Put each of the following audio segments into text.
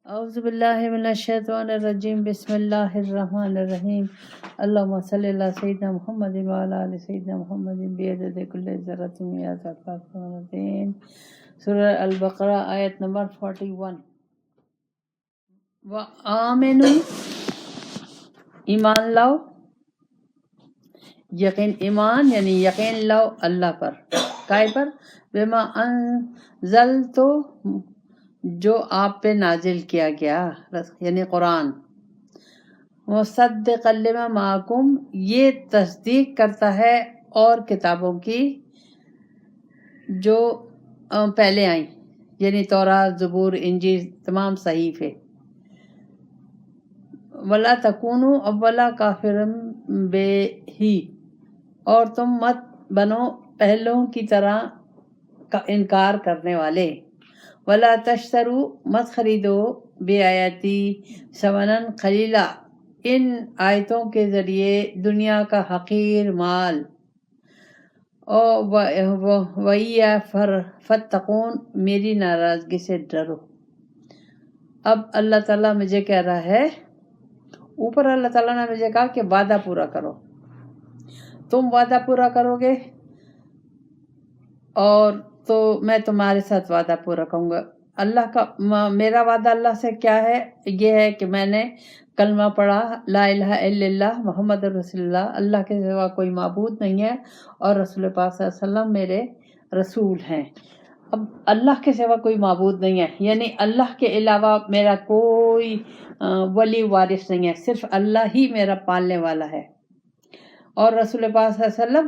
اعوذ باللہ من الشیطان الرجیم بسم اللہ الرحمن الرحیم اللہم صلی علی سیدنا محمد وعلی آل سیدنا محمد بعدد کل ذرۃ یا ذات الدین۔ سورہ البقرہ آیت نمبر 41۔ وآمنوا، ایمان لاؤ، یقین ایمان یعنی یقین لاؤ اللہ پر، کائے پر؟ بما انزلتو، جو آپ پہ نازل کیا گیا یعنی قرآن، مصدقا لما معکم، یہ تصدیق کرتا ہے اور کتابوں کی جو پہلے آئیں، یعنی تورات، زبور، انجیل، تمام صحیفے۔ ولا تکونوا اول کافر بہ، اور تم مت بنو پہلوں کی طرح کا انکار کرنے والے۔ ولا تشترو، مت خریدو، بے آیاتی ثمناً قلیلا، ان آیتوں کے ذریعے دنیا کا حقیر مال۔ وَإِيَّا فَاتَّقُونِ، میری ناراضگی سے ڈرو۔ اب اللہ تعالیٰ مجھے کہہ رہا ہے، اوپر اللہ تعالیٰ نے مجھے کہا کہ وعدہ پورا کرو، تم وعدہ پورا کرو گے اور تو میں تمہارے ساتھ وعدہ پورا کروں گا۔ اللہ کا میرا وعدہ اللہ سے کیا ہے؟ یہ ہے کہ میں نے کلمہ پڑھا، لا الہ الا اللہ محمد رسول اللہ، اللہ کے سوا کوئی معبود نہیں ہے اور رسول پاک صلی اللہ علیہ وسلم میرے رسول ہیں۔ اب اللہ کے سوا کوئی معبود نہیں ہے، یعنی اللہ کے علاوہ میرا کوئی ولی وارث نہیں ہے، صرف اللہ ہی میرا پالنے والا ہے۔ اور رسول پاک صلی اللہ علیہ وسلم،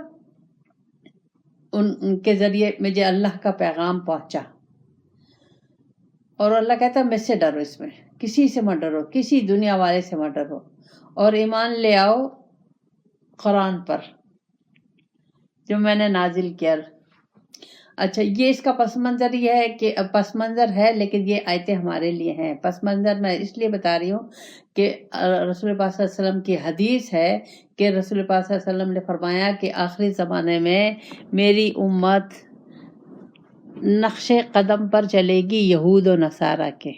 ان کے ذریعے مجھے اللہ کا پیغام پہنچا، اور اللہ کہتا ہے مجھ سے ڈرو، اس میں کسی سے مت ڈرو، کسی دنیا والے سے مت ڈرو، اور ایمان لے آؤ قرآن پر جو میں نے نازل کیا۔ اچھا، یہ اس کا پس منظر یہ ہے کہ پس منظر ہے، لیکن یہ آیتیں ہمارے لیے ہیں۔ پس منظر میں اس لیے بتا رہی ہوں کہ رسول پاک صلی اللہ علیہ وسلم کی حدیث ہے کہ رسول پاک صلی اللہ علیہ وسلم نے فرمایا کہ آخری زمانے میں میری امت نقش قدم پر چلے گی یہود و نصارہ کے،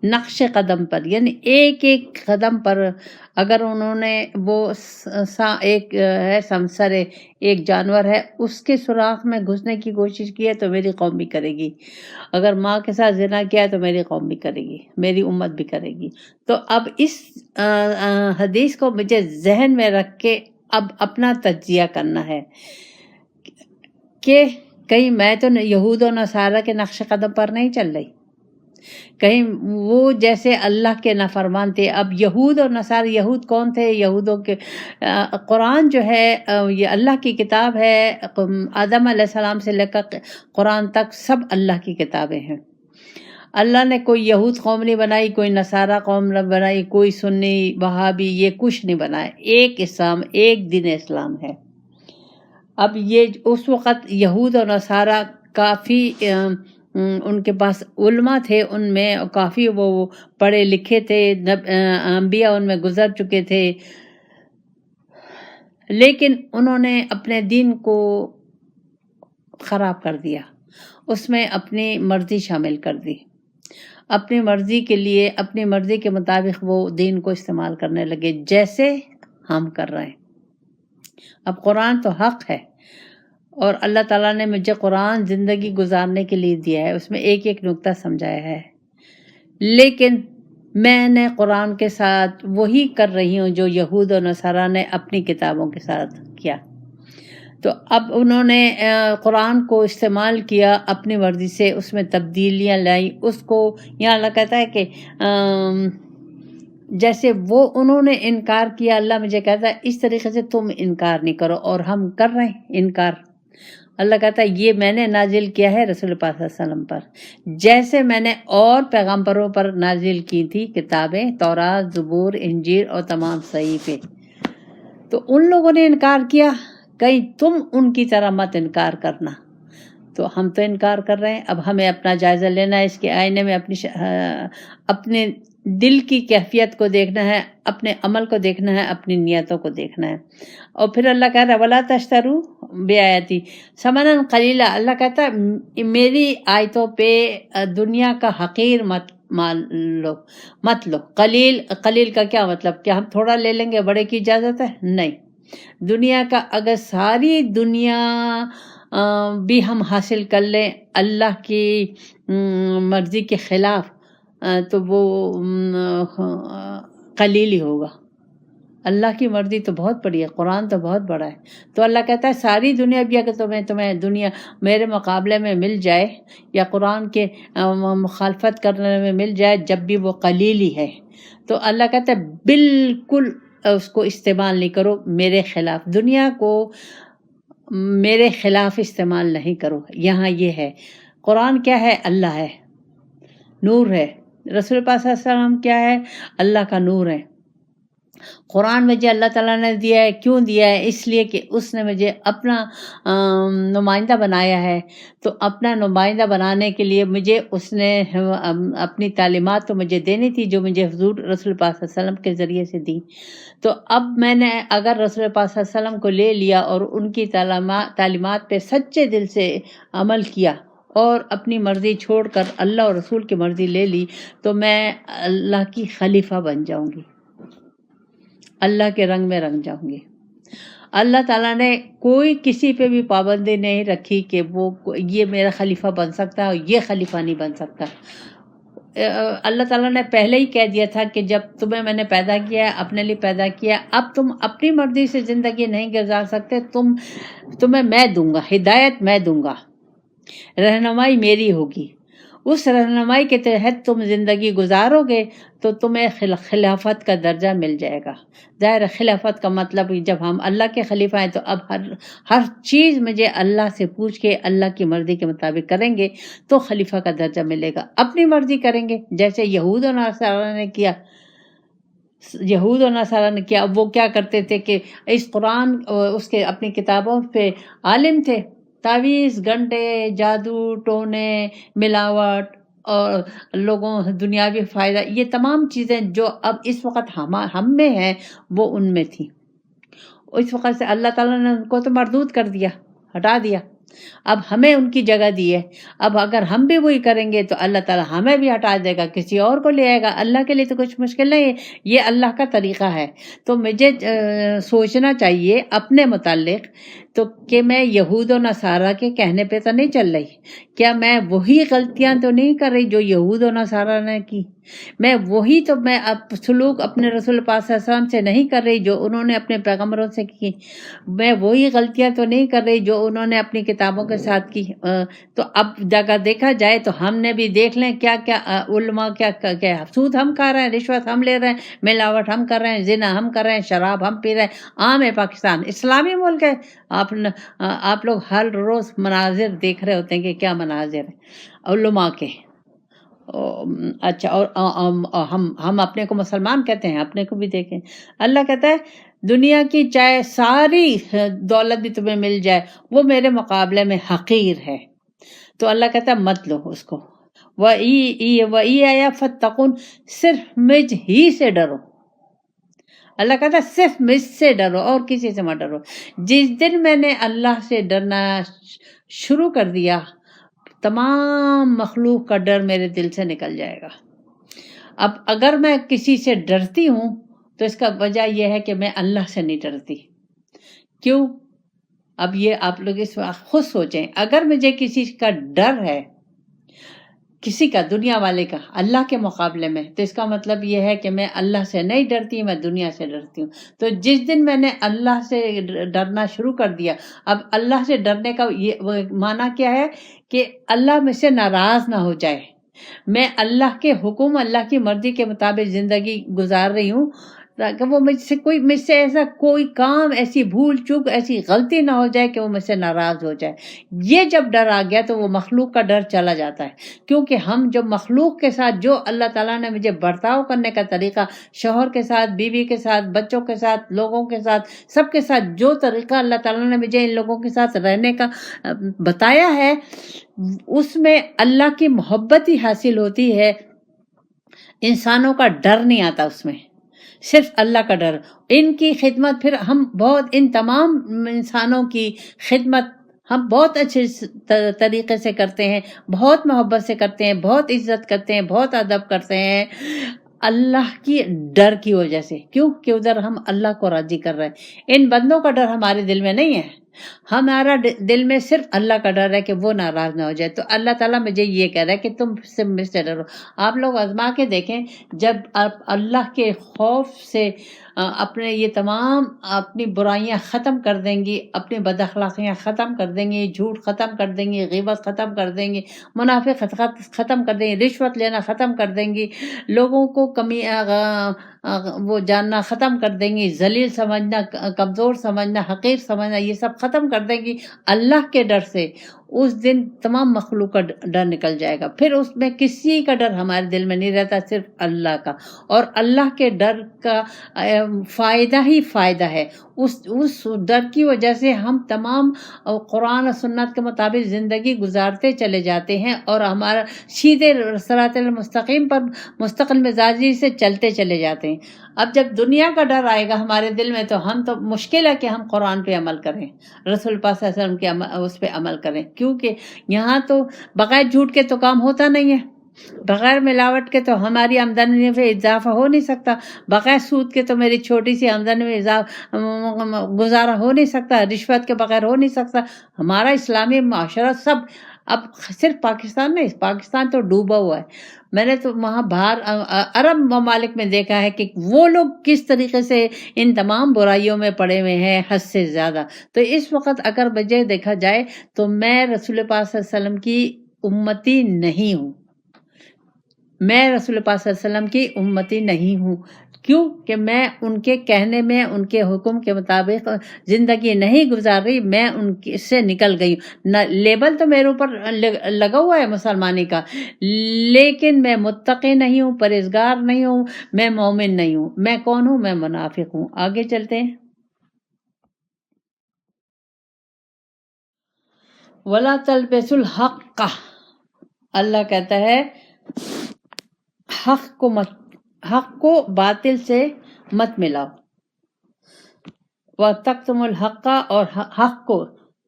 نقش قدم پر، یعنی ایک ایک قدم پر اگر انہوں نے وہ ایک ہے سمسر، ایک جانور ہے، اس کے سوراخ میں گھسنے کی کوشش کی ہے تو میری قوم بھی کرے گی، اگر ماں کے ساتھ زنا کیا ہے تو میری قوم بھی کرے گی، میری امت بھی کرے گی۔ تو اب اس حدیث کو مجھے ذہن میں رکھ کے اب اپنا تجزیہ کرنا ہے کہ کہیں میں تو یہود و نصارہ کے نقش قدم پر نہیں چل رہی، کہیں وہ جیسے اللہ کے نافرمان تھے۔ اب یہود اور نصارہ، یہود کون تھے؟ یہودوں کے قرآن جو ہے یہ اللہ کی کتاب ہے، آدم علیہ السلام سے لے کر قرآن تک سب اللہ کی کتابیں ہیں۔ اللہ نے کوئی یہود قوم نہیں بنائی، کوئی نصارہ قوم نہیں بنائی، کوئی سنی وہابی یہ کچھ نہیں بنایا، ایک اسلام، ایک دین اسلام ہے۔ اب یہ اس وقت یہود اور نصارہ کافی ان کے پاس علماء تھے، ان میں کافی وہ پڑھے لکھے تھے، انبیاء ان میں گزر چکے تھے، لیکن انہوں نے اپنے دین کو خراب کر دیا، اس میں اپنی مرضی شامل کر دی، اپنی مرضی کے لیے، اپنی مرضی کے مطابق وہ دین کو استعمال کرنے لگے، جیسے ہم کر رہے ہیں۔ اب قرآن تو حق ہے، اور اللہ تعالیٰ نے مجھے قرآن زندگی گزارنے کے لیے دیا ہے، اس میں ایک ایک نقطہ سمجھایا ہے، لیکن میں نے قرآن کے ساتھ وہی کر رہی ہوں جو یہود و نصارہ نے اپنی کتابوں کے ساتھ کیا۔ تو اب انہوں نے قرآن کو استعمال کیا اپنی مرضی سے، اس میں تبدیلیاں لائی، اس کو یہاں اللہ کہتا ہے کہ جیسے وہ انہوں نے انکار کیا، اللہ مجھے کہتا ہے اس طریقے سے تم انکار نہیں کرو، اور ہم کر رہے ہیں انکار۔ اللہ کہتا ہے یہ میں نے نازل کیا ہے رسول پاک صلی اللہ علیہ وسلم پر، جیسے میں نے اور پیغمبروں پر نازل کی تھی کتابیں، تورات، زبور، انجیل اور تمام صحیفے۔ تو ان لوگوں نے انکار کیا، کہیں تم ان کی طرح مت انکار کرنا۔ تو ہم تو انکار کر رہے ہیں، اب ہمیں اپنا جائزہ لینا ہے، اس کے آئینے میں اپنے دل کی کیفیت کو دیکھنا ہے، اپنے عمل کو دیکھنا ہے، اپنی نیتوں کو دیکھنا ہے۔ اور پھر اللہ کہہ رہا ہے وَلَا تَشْتَرُوا بِآيَاتِي ثَمَنًا قَلِيلًا، اللہ کہتا ہے میری آیتوں پہ دنیا کا حقیر مت لو۔ قلیل کا کیا مطلب؟ کیا ہم تھوڑا لے لیں گے بڑے کی اجازت ہے؟ نہیں۔ دنیا کا اگر ساری دنیا بھی ہم حاصل کر لیں اللہ کی مرضی کے خلاف تو وہ قلیل ہی ہوگا۔ اللہ کی مرضی تو بہت بڑی ہے، قرآن تو بہت بڑا ہے۔ تو اللہ کہتا ہے ساری دنیا بھی اگر تمہیں دنیا میرے مقابلے میں مل جائے یا قرآن کے مخالفت کرنے میں مل جائے، جب بھی وہ قلیل ہی ہے، تو اللہ کہتا ہے بالکل اس کو استعمال نہیں کرو میرے خلاف، دنیا کو میرے خلاف استعمال نہیں کرو۔ یہاں یہ ہے قرآن کیا ہے؟ اللہ ہے، نور ہے۔ رسول پاک صلی اللہ علیہ وسلم کیا ہے؟ اللہ کا نور ہے۔ قرآن مجھے اللہ تعالیٰ نے دیا ہے، کیوں دیا ہے؟ اس لیے کہ اس نے مجھے اپنا نمائندہ بنایا ہے۔ تو اپنا نمائندہ بنانے کے لیے مجھے اس نے اپنی تعلیمات تو مجھے دینی تھی جو مجھے حضور رسول پاک صلی اللہ علیہ وسلم کے ذریعے سے دی۔ تو اب میں نے اگر رسول پاک صلی اللہ علیہ وسلم کو لے لیا اور ان کی تعلیمات پہ سچے دل سے عمل کیا اور اپنی مرضی چھوڑ کر اللہ اور رسول کی مرضی لے لی، تو میں اللہ کی خلیفہ بن جاؤں گی، اللہ کے رنگ میں رنگ جاؤں گی۔ اللہ تعالیٰ نے کوئی کسی پہ بھی پابندی نہیں رکھی کہ وہ یہ میرا خلیفہ بن سکتا ہے اور یہ خلیفہ نہیں بن سکتا۔ اللہ تعالیٰ نے پہلے ہی کہہ دیا تھا کہ جب تمہیں میں نے پیدا کیا، اپنے لیے پیدا کیا، اب تم اپنی مرضی سے زندگی نہیں گزار سکتے، تمہیں میں دوں گا، ہدایت میں دوں گا، رہنمائی میری ہوگی۔ اس رہنمائی کے تحت تم زندگی گزارو گے تو تمہیں خلافت کا درجہ مل جائے گا۔ ظاہر خلافت کا مطلب جب ہم اللہ کے خلیفہ ہیں تو اب ہر چیز مجھے اللہ سے پوچھ کے اللہ کی مرضی کے مطابق کریں گے تو خلیفہ کا درجہ ملے گا۔ اپنی مرضی کریں گے جیسے یہود و نصارہ نے کیا، وہ کیا کرتے تھے کہ اس قرآن اس کے اپنی کتابوں پہ عالم تھے، تعویذ، گھنٹے، جادو ٹونے، ملاوٹ اور لوگوں دنیاوی فائدہ، یہ تمام چیزیں جو اب اس وقت ہم میں ہیں وہ ان میں تھی۔ اس وقت سے اللہ تعالیٰ نے ان کو تو مردود کر دیا، ہٹا دیا، اب ہمیں ان کی جگہ دی ہے۔ اب اگر ہم بھی وہی کریں گے تو اللہ تعالیٰ ہمیں بھی ہٹا دے گا، کسی اور کو لے آئے گا۔ اللہ کے لیے تو کچھ مشکل نہیں ہے، یہ اللہ کا طریقہ ہے۔ تو مجھے سوچنا چاہیے اپنے متعلق تو کہ میں یہود و نصارہ کے کہنے پہ تو نہیں چل رہی، کیا میں وہی غلطیاں تو نہیں کر رہی جو یہود و نصارہ نے کی؟ میں سلوک اپنے رسول پاک صلی اللہ علیہ وسلم سے نہیں کر رہی جو انہوں نے اپنے پیغمبروں سے کی؟ میں وہی غلطیاں تو نہیں کر رہی جو انہوں نے اپنی کتابوں کے ساتھ کی؟ تو اب جگہ دیکھا جائے تو ہم نے بھی دیکھ لیں کیا کیا علماء کیا سود ہم کھا رہے ہیں، رشوت ہم لے رہے ہیں، ملاوٹ ہم کر رہے ہیں، زنا ہم کر رہے ہیں، شراب ہم پی رہے ہیں۔ عام ہے، پاکستان اسلامی ملک ہے، آپ لوگ ہر روز مناظر دیکھ رہے ہوتے ہیں کہ کیا مناظر ہیں علماء کے۔ اچھا، اور ہم اپنے کو مسلمان کہتے ہیں، اپنے کو بھی دیکھیں۔ اللہ کہتا ہے دنیا کی چاہے ساری دولت بھی تمہیں مل جائے وہ میرے مقابلے میں حقیر ہے۔ تو اللہ کہتا ہے مت لو اس کو۔ وَإِيَّايَ فَاتَّقُونِ، صرف مجھ ہی سے ڈرو۔ اللہ کہتا ہے صرف مجھ سے ڈرو اور کسی سے مت ڈرو۔ جس دن میں نے اللہ سے ڈرنا شروع کر دیا تمام مخلوق کا ڈر میرے دل سے نکل جائے گا۔ اب اگر میں کسی سے ڈرتی ہوں تو اس کا وجہ یہ ہے کہ میں اللہ سے نہیں ڈرتی۔ کیوں؟ اب یہ آپ لوگ اس وقت خود سوچیں، اگر مجھے کسی کا ڈر ہے، کسی کا، دنیا والے کا، اللہ کے مقابلے میں، تو اس کا مطلب یہ ہے کہ میں اللہ سے نہیں ڈرتی، میں دنیا سے ڈرتی ہوں۔ تو جس دن میں نے اللہ سے ڈرنا شروع کر دیا، اب اللہ سے ڈرنے کا یہ معنی کیا ہے کہ اللہ مجھ سے ناراض نہ ہو جائے، میں اللہ کے حکم، اللہ کی مرضی کے مطابق زندگی گزار رہی ہوں، تاکہ وہ مجھ سے ایسا کوئی کام، ایسی بھول چوک، ایسی غلطی نہ ہو جائے کہ وہ مجھ سے ناراض ہو جائے۔ یہ جب ڈر آ گیا تو وہ مخلوق کا ڈر چلا جاتا ہے، کیونکہ ہم جو مخلوق کے ساتھ، جو اللہ تعالیٰ نے مجھے برتاؤ کرنے کا طریقہ، شوہر کے ساتھ، بیوی کے ساتھ، بچوں کے ساتھ، لوگوں کے ساتھ، سب کے ساتھ جو طریقہ اللہ تعالیٰ نے مجھے ان لوگوں کے ساتھ رہنے کا بتایا ہے، اس میں اللہ کی محبت ہی حاصل ہوتی ہے انسانوں کا ڈر نہیں آتا اس میں، صرف اللہ کا ڈر. ان کی خدمت، پھر ہم بہت ان تمام انسانوں کی خدمت ہم بہت اچھے طریقے سے کرتے ہیں، بہت محبت سے کرتے ہیں، بہت عزت کرتے ہیں، بہت ادب کرتے ہیں، اللہ کی ڈر کی وجہ سے. کیوں کہ ادھر ہم اللہ کو راضی کر رہے ہیں. ان بندوں کا ڈر ہمارے دل میں نہیں ہے، ہمارا دل میں صرف اللہ کا ڈر ہے کہ وہ ناراض نہ ہو جائے. تو اللہ تعالیٰ مجھے یہ کہہ رہا ہے کہ تم سے مجھ سے ڈرو. آپ لوگ آزما کے دیکھیں، جب آپ اللہ کے خوف سے اپنے یہ تمام اپنی برائیاں ختم کر دیں گی، اپنی بد اخلاقیاں ختم کر دیں گی، جھوٹ ختم کر دیں گی، غیبت ختم کر دیں گی، منافق ختم کر دیں گی، رشوت لینا ختم کر دیں گی، لوگوں کو کمی وہ جاننا ختم کر دیں گی، ذلیل سمجھنا، کمزور سمجھنا، حقیر سمجھنا، یہ سب ختم کر دیں گی اللہ کے ڈر سے. اس دن تمام مخلوق کا ڈر نکل جائے گا. پھر اس میں کسی کا ڈر ہمارے دل میں نہیں رہتا، صرف اللہ کا. اور اللہ کے ڈر کا فائدہ ہی فائدہ ہے. اس ڈر کی وجہ سے ہم تمام قرآن و سنت کے مطابق زندگی گزارتے چلے جاتے ہیں اور ہمارا سیدھے صراط المستقیم پر مستقل مزاجی سے چلتے چلے جاتے ہیں. اب جب دنیا کا ڈر آئے گا ہمارے دل میں تو ہم تو مشکل ہے کہ ہم قرآن پہ عمل کریں، رسول پاک صلی اللہ علیہ وسلم کے اس پہ عمل کریں. کیونکہ یہاں تو بغیر جھوٹ کے تو کام ہوتا نہیں ہے، بغیر ملاوٹ کے تو ہماری آمدنی میں اضافہ ہو نہیں سکتا، بغیر سود کے تو میری چھوٹی سی آمدنی میں گزارا ہو نہیں سکتا، رشوت کے بغیر ہو نہیں سکتا. ہمارا اسلامی معاشرہ سب، اب صرف پاکستان نہیں، پاکستان تو ڈوبا ہوا ہے. میں نے تو وہاں باہر عرب ممالک میں دیکھا ہے کہ وہ لوگ کس طریقے سے ان تمام برائیوں میں پڑے ہوئے ہیں حد سے زیادہ. تو اس وقت اگر وجہ دیکھا جائے تو میں رسول پاک صلی اللہ علیہ وسلم کی امتی نہیں ہوں، میں رسول پاک صلی اللہ علیہ وسلم کی امتی نہیں ہوں. کیوں کہ میں ان کے کہنے میں، ان کے حکم کے مطابق زندگی نہیں گزار رہی، میں ان سے نکل گئی ہوں. لیبل تو میرے اوپر لگا ہوا ہے مسلمانی کا، لیکن میں متقی نہیں ہوں، پرہیزگار نہیں ہوں، میں مومن نہیں ہوں. میں کون ہوں؟ میں منافق ہوں. آگے چلتے ہیں. وَلَا تَلْبِسُوا الْحَقَّ، اللہ کہتا ہے حق کو باطل سے مت ملاؤ. وَتَكْتُمُوا الْحَقَّ، اور حق کو،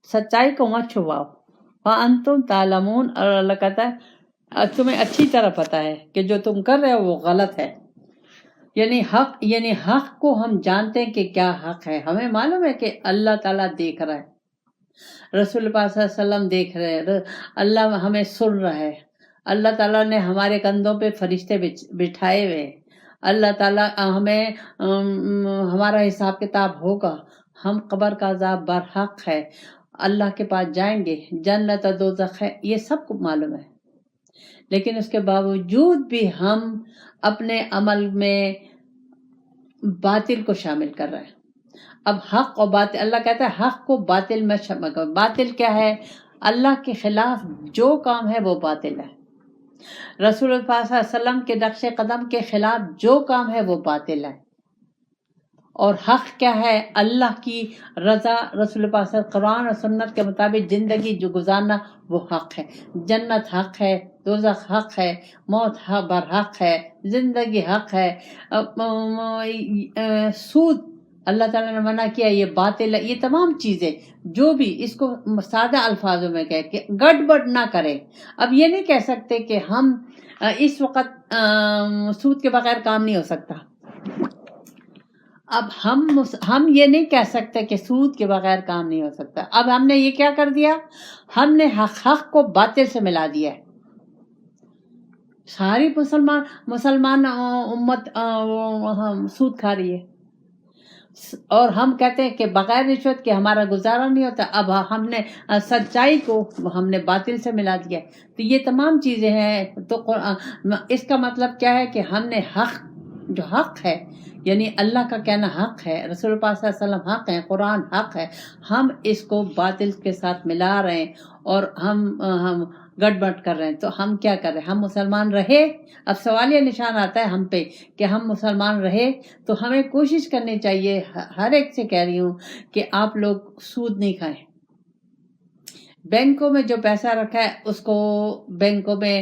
سچائی کو مت چھپاؤ. وَأَنْتُمْ تَعْلَمُونَ، اور اللہ کہتا ہے تمہیں اچھی طرح پتا ہے کہ جو تم کر رہے ہو وہ غلط ہے. یعنی حق کو ہم جانتے ہیں کہ کیا حق ہے. ہمیں معلوم ہے کہ اللہ تعالیٰ دیکھ رہا ہے، رسول پاک صلی اللہ علیہ وسلم دیکھ رہے ہیں، اللہ ہمیں سن رہا ہے، اللہ تعالیٰ نے ہمارے کندھوں پہ فرشتے بٹھائے ہوئے، اللہ تعالیٰ ہمیں ہمارا حساب کتاب ہوگا، ہم قبر کا عذاب برحق ہے، اللہ کے پاس جائیں گے، جنت و دوزخ ہے، یہ سب کو معلوم ہے. لیکن اس کے باوجود بھی ہم اپنے عمل میں باطل کو شامل کر رہے ہیں. اب حق اور باطل، اللہ کہتا ہے حق کو باطل میں شامل کرو. باطل کیا ہے؟ اللہ کے خلاف جو کام ہے وہ باطل ہے. رسول اللہ صلی اللہ علیہ وسلم کے نقش قدم کے خلاف جو کام ہے وہ باطل ہے. اور حق کیا ہے؟ اللہ کی رضا، رسول پاک قرآن اور سنت کے مطابق زندگی جو گزارنا وہ حق ہے. جنت حق ہے، دوزخ حق ہے، موت برحق ہے، زندگی حق ہے. سود اللہ تعالیٰ نے منع کیا، یہ باطل ہے. یہ تمام چیزیں جو بھی اس کو سادہ الفاظوں میں کہہ کے گڑبڑ نہ کریں. اب یہ نہیں کہہ سکتے کہ ہم اس وقت سود کے بغیر کام نہیں ہو سکتا. اب ہم یہ نہیں کہہ سکتے کہ سود کے بغیر کام نہیں ہو سکتا. اب ہم نے یہ کیا کر دیا؟ ہم نے حق کو باطل سے ملا دیا ہے. ساری مسلمان امت سود کھا رہی ہے، اور ہم کہتے ہیں کہ بغیر رشوت کے ہمارا گزارا نہیں ہوتا. اب ہم نے سچائی کو ہم نے باطل سے ملا دیا. تو یہ تمام چیزیں ہیں. تو اس کا مطلب کیا ہے کہ ہم نے حق، جو حق ہے یعنی اللہ کا کہنا حق ہے، رسول پاک صلی اللہ علیہ وسلم حق ہے، قرآن حق ہے، ہم اس کو باطل کے ساتھ ملا رہے ہیں اور ہم گڑبڑ کر رہے ہیں. تو ہم کیا کر رہے ہیں؟ ہم مسلمان رہے. اب سوال یہ نشان آتا ہے ہم پہ کہ ہم مسلمان رہے تو ہمیں کوشش کرنی چاہیے، ہر ایک سے کہہ رہی ہوں کہ آپ لوگ سود نہیں کھائیں. بینکوں میں جو پیسہ رکھا ہے اس کو بینکوں میں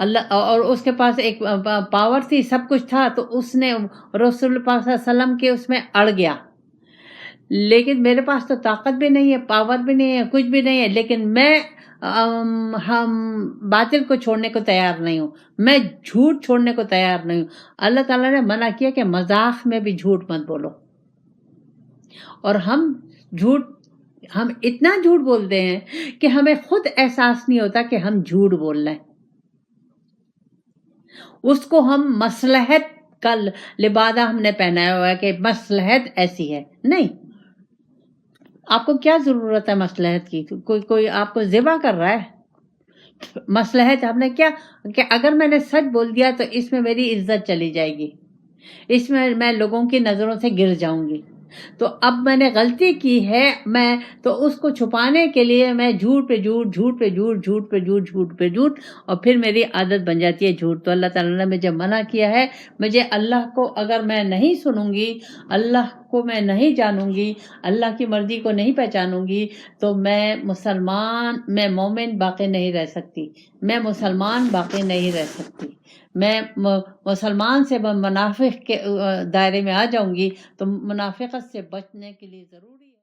اللہ اور اس کے پاس ایک پاور تھی، سب کچھ تھا، تو اس نے رسول پاک صلی اللہ علیہ وسلم کے اس میں اڑ گیا. لیکن میرے پاس تو طاقت بھی نہیں ہے، پاور بھی نہیں ہے، کچھ بھی نہیں ہے، لیکن میں ہم باطل کو چھوڑنے کو تیار نہیں ہوں، میں جھوٹ چھوڑنے کو تیار نہیں ہوں. اللہ تعالیٰ نے منع کیا کہ مذاق میں بھی جھوٹ مت بولو. اور ہم اتنا جھوٹ بولتے ہیں کہ ہمیں خود احساس نہیں ہوتا کہ ہم جھوٹ بول رہے ہیں. اس کو ہم مصلحت کا لبادہ ہم نے پہنایا ہوا ہے کہ مصلحت ایسی ہے. نہیں، آپ کو کیا ضرورت ہے مصلحت کی؟ کوئی آپ کو ذبح کر رہا ہے؟ مصلحت ہم نے کیا کہ اگر میں نے سچ بول دیا تو اس میں میری عزت چلی جائے گی، اس میں لوگوں کی نظروں سے گر جاؤں گی. تو اب میں نے غلطی کی ہے، میں تو اس کو چھپانے کے لیے میں جھوٹ پہ جھوٹ، جھوٹ پہ جھوٹ، جھوٹ پہ جھوٹ، جھوٹ پہ جھوٹ، اور پھر میری عادت بن جاتی ہے جھوٹ. تو اللہ تعالیٰ نے مجھے منع کیا ہے. مجھے اللہ کو اگر میں نہیں سنوں گی، اللہ کو میں نہیں جانوں گی، اللہ کی مرضی کو نہیں پہچانوں گی، تو میں مومن باقی نہیں رہ سکتی، میں مسلمان باقی نہیں رہ سکتی. میں مسلمان سے منافق کے دائرے میں آ جاؤں گی. تو منافقت سے بچنے کے لیے ضروری ہے